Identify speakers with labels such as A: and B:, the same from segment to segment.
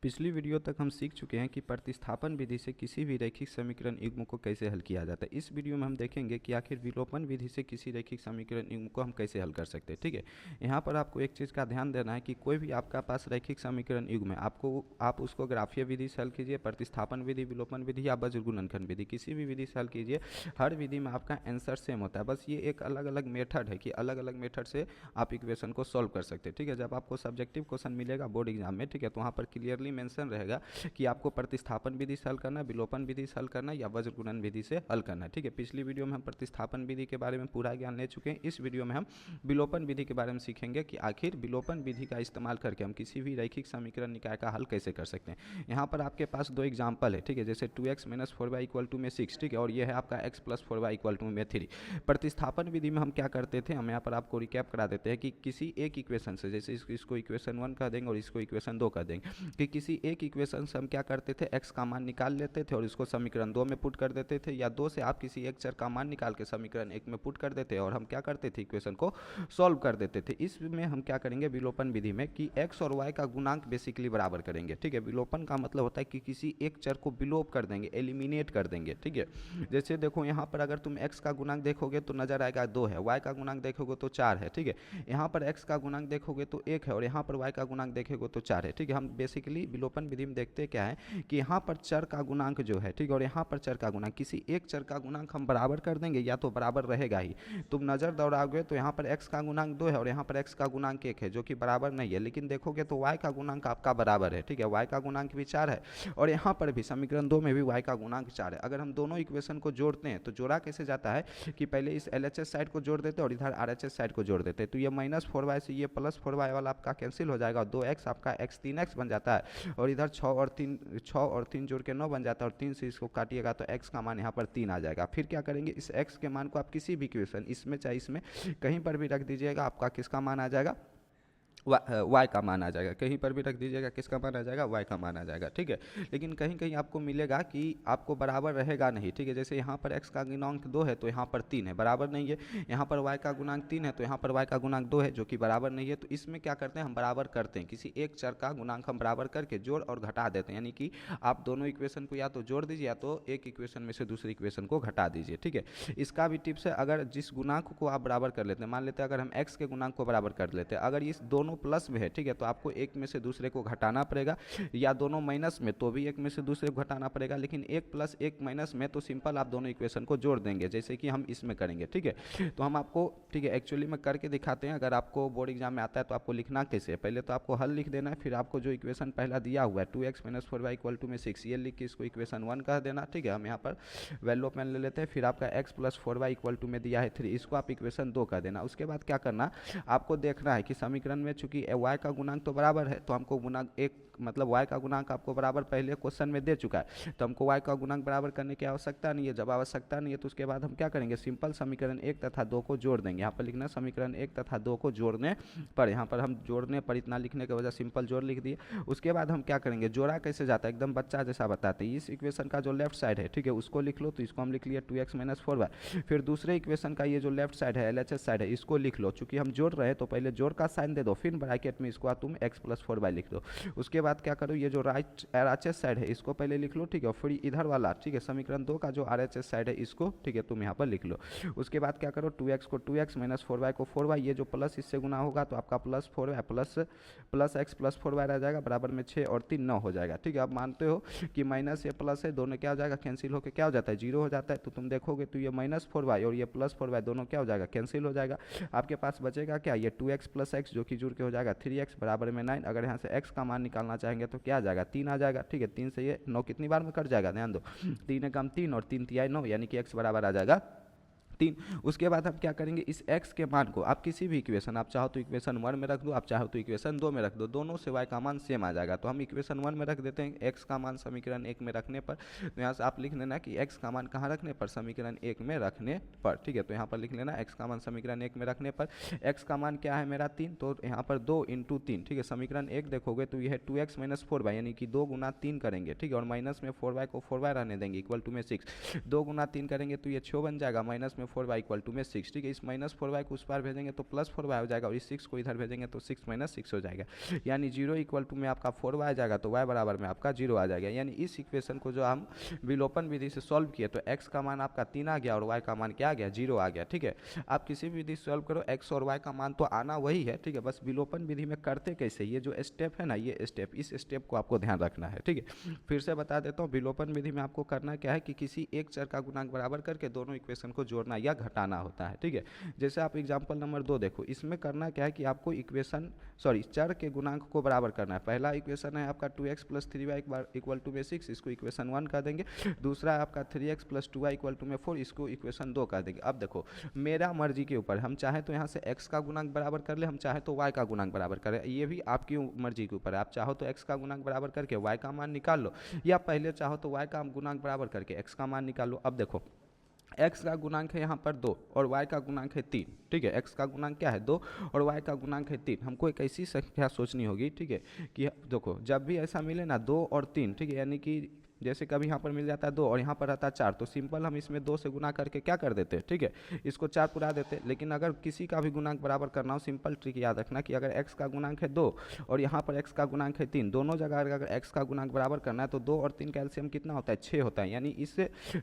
A: पिछली वीडियो तक हम सीख चुके हैं कि प्रतिस्थापन विधि से किसी भी रैखिक समीकरण युग्म को कैसे हल किया जाता है। इस वीडियो में हम देखेंगे कि आखिर विलोपन विधि से किसी रैखिक समीकरण युग्म को हम कैसे हल कर सकते हैं। ठीक है, यहाँ पर आपको एक चीज़ का ध्यान देना है कि कोई भी आपका पास रैखिक समीकरण युग्म है, आप उसको ग्राफीय विधि से हल कीजिए, प्रतिस्थापन विधि, विलोपन विधि या बज्र गुणनखंड विधि, किसी भी विधि से हल कीजिए। हर विधि में आपका आंसर सेम होता है, बस ये एक अलग अलग मेथड है कि अलग अलग मेथड से आप इक्वेशन को सॉल्व कर सकते हैं। ठीक है, जब आपको सब्जेक्टिव क्वेश्चन मिलेगा बोर्ड एग्जाम में, ठीक है, तो वहाँ पर क्लियरली मेंशन रहेगा कि आपको प्रतिस्थापन विधि से हल करना है, विलोपन विधि से हल करना है या वज्र गुणन विधि से हल करना है। ठीक है, पिछली वीडियो में हम प्रतिस्थापन विधि के बारे में पूरा ज्ञान ले चुके हैं। इस वीडियो में हम विलोपन विधि के बारे में सीखेंगे कि आखिर विलोपन विधि का इस्तेमाल करके हम किसी भी रैखिक समीकरण निकाय का हल कैसे कर सकते हैं। यहाँ पर आपके पास दो एग्जाम्पल है, ठीक है, जैसे 2x - 4y = में 6, ठीक है, और ये है आपका x + 4y = में 3। प्रतिस्थापन विधि में हम क्या करते थे, हम यहाँ पर आपको रिकैप करा देते हैं कि किसी एक इक्वेशन से, जैसे इसको इक्वेशन 1 कह देंगे और इसको इक्वेशन 2 कह देंगे, कि किसी एक इक्वेशन से हम क्या करते थे, x का मान निकाल लेते थे और इसको समीकरण 2 में पुट कर देते थे, या 2 से आप किसी एक चर का मान निकाल के समीकरण 1 में पुट कर देते और हम क्या करते थे, इक्वेशन को सॉल्व कर देते थे। इसमें हम क्या करेंगे विलोपन विधि में कि x और y का गुणांक बेसिकली बराबर करेंगे। ठीक है, विलोपन का मतलब होता है कि किसी एक चर को विलोप कर देंगे, एलिमिनेट कर देंगे। ठीक है, जैसे देखो यहाँ पर अगर तुम x का गुणांक देखोगे तो नजर आएगा 2 है, y का गुणांक देखोगे तो 4 है। ठीक है, यहाँ पर x का गुणांक देखोगे तो 1 है और यहाँ पर y का गुणांक देखोगे तो 4 है। ठीक है, हम बेसिकली विलोपन विधि में देखते क्या है कि यहाँ पर चर का गुणांक जो है, ठीक है, और यहाँ पर चर का गुणांक, किसी एक चर का गुणांक हम बराबर कर देंगे या तो बराबर रहेगा ही। तुम नजर दौड़ाओगे तो यहाँ पर x का गुणांक 2 है और यहाँ पर x का गुणांक 1 है, जो कि बराबर नहीं है, लेकिन देखोगे तो y का गुणांक आपका बराबर है। ठीक है, y का गुणांक भी 4 है और यहाँ पर भी समीकरण 2 में भी y का गुणांक 4 है। अगर हम दोनों इक्वेशन को जोड़ते हैं तो जोड़ा कैसे जाता है कि पहले इस LHS साइड को जोड़ देते और इधर RHS साइड को जोड़ देते, तो ये -4y से ये +4y वाला आपका कैंसिल हो जाएगा, 2x आपका x 3x बन जाता है और इधर 6 और 3 जोड़ के 9 बन जाता है और 3 से इसको काटिएगा तो x का मान यहाँ पर 3 आ जाएगा। फिर क्या करेंगे, इस x के मान को आप किसी भी इक्वेशन, इसमें चाहे इसमें कहीं पर भी रख दीजिएगा, आपका किसका मान आ जाएगा, y का मान आ जाएगा। कहीं पर भी रख दीजिएगा, किसका मान आ जाएगा, y का मान आ जाएगा। ठीक है, लेकिन कहीं कहीं आपको मिलेगा कि आपको बराबर रहेगा नहीं। ठीक है, जैसे यहाँ पर x का गुणांक 2 है तो यहाँ पर 3 है, बराबर नहीं है। यहाँ पर y का गुणांक 3 है तो यहाँ पर y का गुणांक 2 है, जो कि बराबर नहीं है। तो इसमें क्या करते हैं, हम बराबर करते हैं, किसी एक चर का गुणांक हम बराबर करके जोड़ और घटा देते हैं, यानी कि आप दोनों इक्वेशन को या तो जोड़ दीजिए या तो एक इक्वेशन में से दूसरी इक्वेशन को घटा दीजिए। ठीक है, इसका भी टिप्स है, अगर जिस गुणांक को आप बराबर कर लेते हैं, मान लेते हैं अगर हम x के गुणांक को बराबर कर लेते हैं, अगर इस दोनों प्लस में है, ठीक है, तो आपको एक में से दूसरे को घटाना पड़ेगा, या दोनों माइनस में तो भी एक में से दूसरे को घटाना पड़ेगा, लेकिन एक प्लस एक माइनस में तो सिंपल आप दोनों इक्वेशन को जोड़ देंगे, जैसे कि हम इसमें करेंगे। ठीक है, तो हम आपको, ठीक है, एक्चुअली में करके दिखाते हैं। अगर आपको बोर्ड एग्जाम में आता है तो आपको लिखना कैसे है, पहले तो आपको हल लिख देना है, फिर आपको जो इक्वेशन पहला दिया हुआ है 2x - 4y = में 6, ये लिख के इसको इक्वेशन 1 कह देना। ठीक है, हम यहाँ पर वैल्यू पेन ले लेते हैं, फिर आपका x + 4y = में दिया है 3, इसको आप इक्वेशन 2 कह देना। उसके बाद क्या करना, आपको देखना है कि समीकरण में चूंकि y का गुणांक तो बराबर है, तो हमको गुणांक एक, मतलब y का गुणांक आपको बराबर पहले क्वेश्चन में दे चुका है, तो हमको y का गुणांक बराबर करने की आवश्यकता नहीं है। जब आवश्यकता नहीं है तो उसके बाद हम क्या करेंगे, सिंपल समीकरण 1 तथा 2 को जोड़ देंगे। यहाँ पर लिखना समीकरण 1 तथा 2 को जोड़ने पर, यहाँ पर हम जोड़ने पर इतना लिखने की वजह सिंपल जोड़ लिख दिए। उसके बाद हम क्या करेंगे, जोड़ा कैसे जाता है, एकदम बच्चा जैसा बताते हैं। इस इक्वेशन का जो लेफ्ट साइड है, ठीक है, उसको लिख लो, तो इसको हम लिख लिए 2x - 4y। फिर दूसरे इक्वेशन का ये जो लेफ्ट साइड है, LHS साइड है, इसको लिख लो। चूंकि हम जोड़ रहे हैं तो पहले जोड़ का साइन दे दो, फिर ब्रैकेट में इसको तुम x + 4y लिख दो। उसके बाद क्या करो, ये जो राइट RHS साइड है इसको पहले लिख लो, ठीक है, फिर इधर वाला, ठीक है, समीकरण 2 का जो RHS साइड है इसको, ठीक है, तुम यहाँ पर लिख लो। उसके बाद क्या करो, 2x को 2x - 4y को 4y, ये जो प्लस इससे गुना होगा तो आपका +4y प्लस x + 4y रह जाएगा, बराबर में 6 और 3 9 हो जाएगा। ठीक है, आप मानते हो कि माइनस ये प्लस है, दोनों क्या हो जाएगा, कैंसिल होकर क्या हो जाता है, 0 हो जाता है। तो तुम देखोगे तो ये -4y और ये +4y दोनों क्या हो जाएगा, कैंसिल हो जाएगा। आपके पास बचेगा क्या, ये 2x + x, जो कि जुड़ के हो जाएगा 3x, बराबर में 9। अगर यहाँ से x का मान निकालना चाहेंगे तो क्या आ जाएगा, 3 आ जाएगा। ठीक है, 3 से ये 9 कितनी बार में कट जाएगा, ध्यान दो, 3 कम 3 और 3 तिहाई 9, यानी कि x बराबर आ जाएगा 3। उसके बाद हम क्या करेंगे, इस x के मान को आप किसी भी इक्वेशन, आप चाहो तो इक्वेशन 1 में रख दो, आप चाहो तो इक्वेशन 2 में रख दो, दोनों से y का मान सेम आ जाएगा। तो हम इक्वेशन 1 में रख देते हैं, x का मान समीकरण 1 में रखने पर। तो यहाँ से आप लिख लेना कि x का मान कहाँ रखने पर, समीकरण 1 में रखने पर। ठीक है, तो यहाँ पर लिख लेना x का मान समीकरण 1 में रखने पर। x का मान क्या है मेरा 3, तो यहाँ पर 2 × 3, ठीक है, समीकरण 1 देखोगे तो यह है 2x - 4y, यानी कि 2 × 3 करेंगे। ठीक है, और माइनस में 4y को 4y रहने देंगे, = में 6, 2 × 3 करेंगे तो ये 6 बन जाएगा, माइनस में -4y इक्वल टू में 6, ठीक है। इस -4y को उस पार भेजेंगे तो +4y हो जाएगा और इस 6 को इधर भेजेंगे तो 6 - 6 हो जाएगा, यानी 0 इक्वल टू में आपका 4y आ जाएगा तो y बराबर में आपका 0 आ जाएगा। यानी इस इक्वेशन को जो हम विलोपन विधि से सॉल्व किए तो x का मान आपका 3 आ गया और y का मान क्या आ गया, 0 आ गया, ठीक है। आप किसी भी विधि से सॉल्व करो x और y का मान तो आना वही है, ठीक है। बस विलोपन विधि में करते कैसे, ये जो स्टेप है ना, ये स्टेप, इस स्टेप को आपको ध्यान रखना है, ठीक है। फिर से बता देता हूँ, विलोपन विधि में आपको करना क्या है कि किसी एक चर का गुणांक बराबर करके दोनों इक्वेशन को जोड़ना या घटाना होता है, ठीक है। जैसे आप एग्जाम्पल नंबर 2 देखो, इसमें करना क्या है कि आपको चर के गुणांक को बराबर करना है। पहला इक्वेशन है आपका 2x + 3y इक्वल टू में 6, इसको इक्वेशन 1 कर देंगे। दूसरा है आपका 3x + 2y इक्वल टू में 4, इसको इक्वेशन 2 कर देंगे। अब देखो मेरा मर्जी के ऊपर, हम चाहे तो यहाँ से x का गुणांक बराबर कर ले, हम चाहे तो y का गुणांक बराबर करें, ये भी आपकी मर्जी के ऊपर है। आप चाहो तो x का गुणांक बराबर करके y का मान निकाल लो, या पहले चाहो तो y का गुणांक बराबर करके x का मान निकाल लो। अब देखो x का गुणांक है यहाँ पर 2 और y का गुणांक है 3, ठीक है। x का गुणांक क्या है 2 और y का गुणांक है 3। हमको एक ऐसी संख्या सोचनी होगी, ठीक है, कि देखो जब भी ऐसा मिले ना 2 और 3, ठीक है, यानी कि जैसे कभी यहाँ पर मिल जाता है 2 और यहाँ पर रहता है 4, तो सिंपल हम इसमें 2 से गुना करके क्या कर देते हैं, ठीक है, इसको 4 पुरा देते। लेकिन अगर किसी का भी गुणांक बराबर करना हो, सिंपल ट्रिक याद रखना कि अगर x का गुणांक है 2 और यहाँ पर x का गुणांक है 3, दोनों जगह अगर x का गुणांक बराबर करना है तो 2 और 3 का एलसीएम कितना होता है, 6 होता है। यानी इस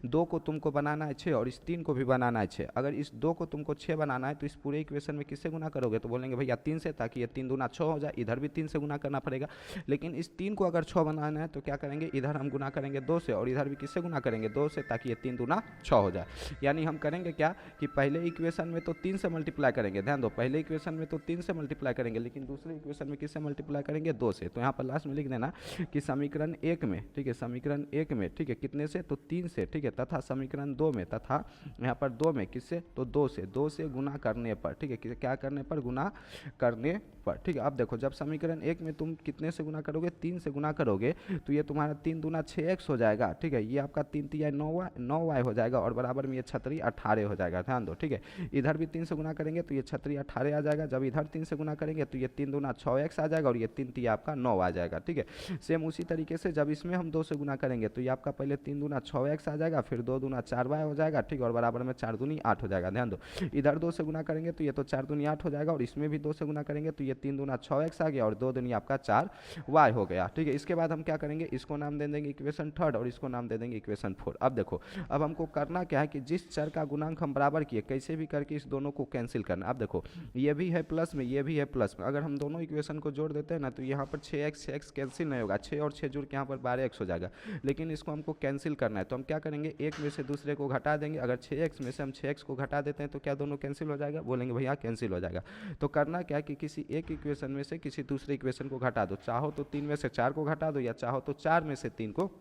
A: 2 को तुमको बनाना है 6 और इस 3 को भी बनाना है 6। अगर इस 2 को तुमको 6 बनाना है तो इस पूरे इक्वेशन में किससे गुना करोगे, तो बोलेंगे भैया 3 से, ताकि ये 3 दूना 6 हो जाए। इधर भी 3 से गुना करना पड़ेगा, लेकिन इस 3 को अगर 6 बनाना है तो क्या करेंगे, इधर हम गुना करेंगे 2 से और इधर भी किससे गुना करेंगे, 2 से, ताकि ये 3 दूना 6 हो जाए। यानी हम करेंगे क्या कि पहले इक्वेशन में तो 3 से मल्टीप्लाई करेंगे, ध्यान दो, पहले इक्वेशन में तो 3 से मल्टीप्लाई करेंगे, लेकिन दूसरे इक्वेशन में किससे मल्टीप्लाई करेंगे, 2 से। तो यहाँ पर लास्ट में लिख देना कि समीकरण 1 में, ठीक है, समीकरण 1 में, ठीक है, कितने से, तो 3 से, ठीक है, तथा समीकरण 2 में, तथा यहाँ पर 2 में किससे, तो 2 से गुना करने पर, ठीक है, क्या करने पर, गुना करने पर, ठीक है। अब देखो जब समीकरण 1 में तुम कितने से गुना करोगे, 3 से गुना करोगे तो ये तुम्हारा 3 दूना 6x हो जाएगा, ठीक है। ये आपका 3 तिया 9y हो जाएगा और बराबर में ये 6 18 हो जाएगा, ध्यान दो, ठीक है। इधर भी 3 से गुना करेंगे तो ये 6 18 आ जाएगा। जब इधर 3 से गुना करेंगे तो ये 3 दूना 6x आ जाएगा और ये 3 तिया आपका 9 आ जाएगा, ठीक है। सेम उसी तरीके से जब इसमें हम 2 से गुना करेंगे तो ये आपका पहले 3 दूना 6x आ जाएगा, फिर 2 दूना 4y हो जाएगा, ठीक है, और बराबर में 4 दूनी 8 हो जाएगा। ध्यान दो, इधर 2 से गुना करेंगे तो ये तो 4 दूनी 8 हो जाएगा और इसमें भी 2 से गुना करेंगे तो ये 3 दूना 6x आ गया और 2 दूनी आपका 4y हो गया, ठीक है। इसके बाद हम क्या करेंगे, इसको नाम दे देंगे इक्वेशन 3 और इसको नाम दे देंगे इक्वेशन 4। अब देखो अब हमको करना क्या है कि जिस चर का गुणांक हम बराबर किए कैसे भी करके इस दोनों को कैंसिल करना। अब देखो ये भी है प्लस में, ये भी है प्लस में, अगर हम दोनों इक्वेशन को जोड़ देते हैं ना तो यहाँ पर 6x कैंसिल नहीं होगा, 6 और 6 जुड़ के यहाँ पर 12x हो जाएगा। लेकिन इसको हमको कैंसिल करना है तो हम क्या करेंगे, एक में से दूसरे को घटा देंगे। अगर 6x में से हम 6x को घटा देते हैं तो क्या दोनों कैंसिल हो जाएगा, बोलेंगे भैया कैंसिल हो जाएगा। तो करना क्या है कि किसी एक इक्वेशन में से किसी दूसरे इक्वेशन को घटा दो, चाहो तो 3 में से 4 को घटा दो या चाहो तो 4 में से 3 को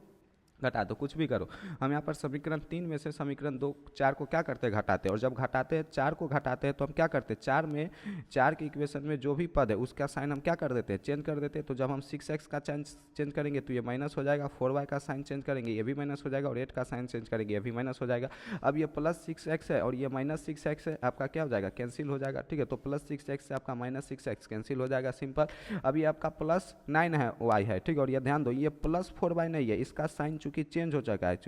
A: घटा दो, कुछ भी करो। हम यहाँ पर समीकरण 3 में से समीकरण 2 4 को क्या करते हैं, घटाते हैं। और जब घटाते हैं 4 को घटाते हैं तो हम क्या करते हैं, 4 के इक्वेशन में जो भी पद है उसका साइन हम क्या कर देते हैं, चेंज कर देते हैं। तो जब हम 6x का चेंज करेंगे तो ये माइनस हो जाएगा, 4y का साइन चेंज करेंगे ये भी माइनस हो जाएगा और 8 का साइन चेंज करेंगे ये भी माइनस हो जाएगा। अब ये प्लस 6x है और ये माइनस 6x है, आपका क्या हो जाएगा, कैंसिल हो जाएगा, ठीक है। तो प्लस 6x से आपका माइनस 6x कैंसिल हो जाएगा, सिंपल। अब ये आपका प्लस 9 है y है, ठीक है। और ये ध्यान दो ये प्लस 4y नहीं है, इसका साइन चूंकि चेंज हो चुका है,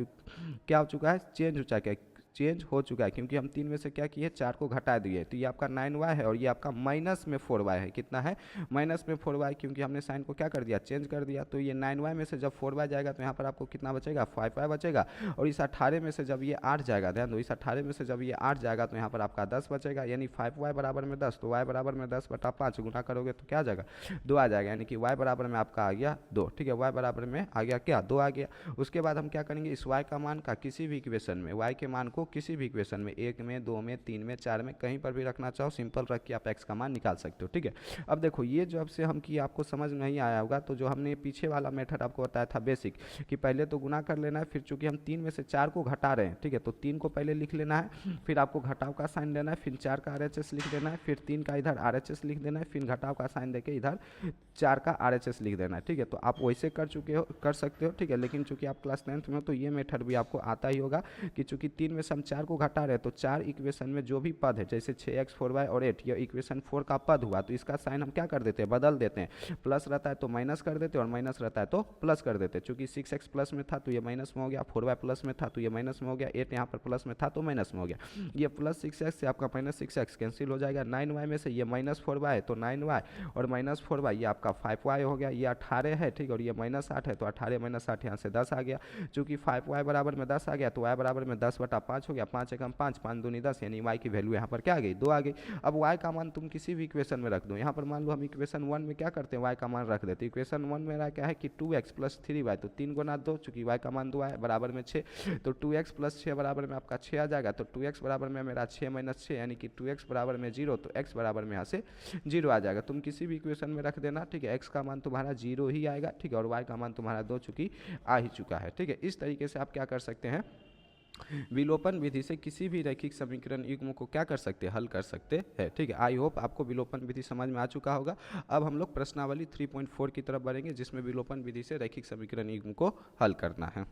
A: क्या हो चुका है, चेंज हो चुका है, चेंज हो चुका है, क्योंकि हम 3 में से क्या किए, 4 को घटा दिए। तो ये आपका 9y है और ये आपका माइनस में 4y है, कितना है, माइनस में 4y, क्योंकि हमने साइन को क्या कर दिया, चेंज कर दिया। तो ये 9y में से जब 4y जाएगा तो यहाँ पर आपको कितना बचेगा, 5y बचेगा। और इस 18 में से जब ये 8 जाएगा, ध्यान दो, इस 18 में से जब ये 8 जाएगा तो यहाँ पर आपका 10 बचेगा, यानी 5y बराबर में 10। तो y बराबर में 10/5 गुना करोगे तो क्या आ जाएगा, 2 आ जाएगा, यानी कि y बराबर में आपका आ गया 2, ठीक है। y बराबर में आ गया क्या, 2 आ गया। उसके बाद हम क्या करेंगे, इस y का मान का किसी भी इक्वेशन में, y के मान को किसी भी इक्वेशन में, 1 में 2 में 3 में 4 में कहीं पर भी रखना चाहो, सिंपल रख के आप x का मान निकाल सकते हो, ठीक है। अब देखो ये जब से हम किए आपको समझ नहीं आया होगा, तो जो हमने पीछे वाला मेथड आपको बताया था बेसिक, कि पहले तो गुना कर लेना है, फिर चूंकि हम 3 में से 4 को घटा रहे हैं, ठीक है, तो 3 को पहले लिख लेना है, फिर आपको घटाव का साइन देना है, फिर 4 का RHS लिख देना है, फिर 3 का इधर RHS लिख देना है, फिर घटाव का साइन देके इधर 4 का RHS लिख देना है, ठीक है। तो आप वैसे कर सकते हो, ठीक है। लेकिन चूंकि आप क्लास 9th में हो तो ये मेथड भी आपको आता ही होगा कि चूंकि 3 में से हम 4 को घटा रहे हैं तो 4 इक्वेशन में जो भी पद है, जैसे 6x 4y और 8, ये इक्वेशन 4 का पद हुआ, तो इसका साइन हम क्या कर देते हैं, बदल देते हैं। प्लस रहता है तो माइनस कर देते हैं, और माइनस रहता है तो प्लस कर देते हैं। चूंकि 6x प्लस में था तो ये माइनस में हो गया, 4y प्लस में था तो ये माइनस में हो गया, 8 यहाँ पर प्लस में था तो माइनस में हो गया। ये प्लस 6x से आपका माइनस 6x कैंसिल हो जाएगा। 9y में से ये माइनस 4y है तो 9y और माइनस 4y, ये आपका 5y हो गया। ये 18 है, ठीक है, और ये माइनस 8 है तो 18 माइनस 8 यहाँ से 10 आ गया। चूंकि 5y बराबर में 10 आ गया तो y बराबर में 10/5 हो गया। 5 एकम 5, 5 दूनी 10, यानी y की वैल्यू यहाँ पर क्या आ गई, 2 आ गई। अब y का मान तुम किसी भी इक्वेशन में रख दो। यहाँ पर मान लो हम इक्वेशन 1 में क्या करते हैं, y का मान रख देते हैं। इक्वेशन 1 में क्या है कि 2x प्लस 3y, तो 3 गुना 2, चूंकि y का मान 2 है, बराबर में 6, तो 2x प्लस 6 बराबर में आपका 6 आ जाएगा। तो 2x बराबर में मेरा 6 माइनस 6, यानी कि 2x बराबर में 0, तो x बराबर में यहाँ से 0 आ जाएगा। तुम किसी भी इक्वेशन में रख देना, ठीक है। x का मान तुम्हारा 0 ही आएगा, ठीक है, और y का मान तुम्हारा 2 चूंकि आ ही चुका है, ठीक है। इस तरीके से आप क्या कर सकते हैं, विलोपन विधि से किसी भी रैखिक समीकरण युग्म को क्या कर सकते हैं, हल कर सकते हैं, ठीक है। आई होप आपको विलोपन विधि समझ में आ चुका होगा। अब हम लोग प्रश्नावली 3.4 की तरफ बढ़ेंगे, जिसमें विलोपन विधि से रैखिक समीकरण युग्म को हल करना है।